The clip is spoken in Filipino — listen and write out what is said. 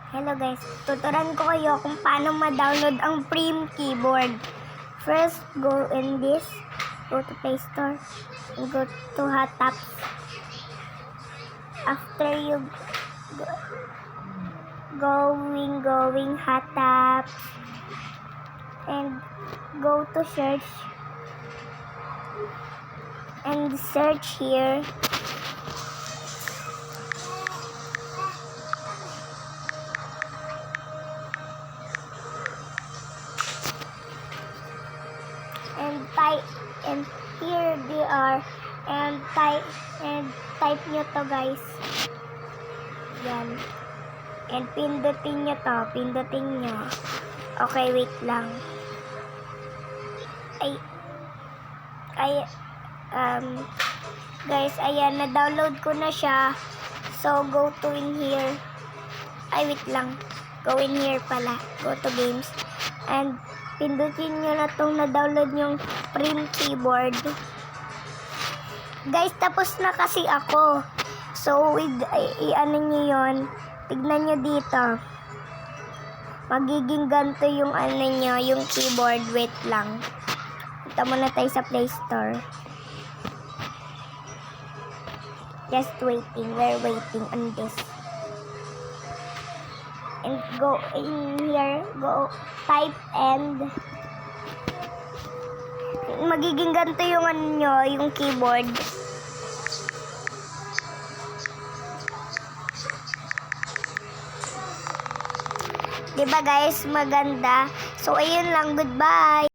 Hello guys, tuturuan ko kayo kung paano ma-download ang Prim keyboard. First, go in this, go to Play Store, and go to Hot Apps. After you going Hot Apps, and go to search, and search here. And here they are, and type nyo to guys, yan, and pindutin nyo to, okay, wait lang, guys, ayan, na-download ko na siya, so go to in here, wait lang, go in here pala, go to games, and pindutin nyo na itong na-download yung Prim keyboard. Guys, tapos na kasi ako. So, i-ano nyo yun. Tignan nyo dito. Magiging ganito yung ano nyo, yung keyboard. Wait lang. Punta muna tayo sa Play Store. Just waiting. We're waiting on this. And go in here, go type, and magiging ganito yung ano nyo, yung keyboard. Diba guys, maganda. So ayun lang, goodbye.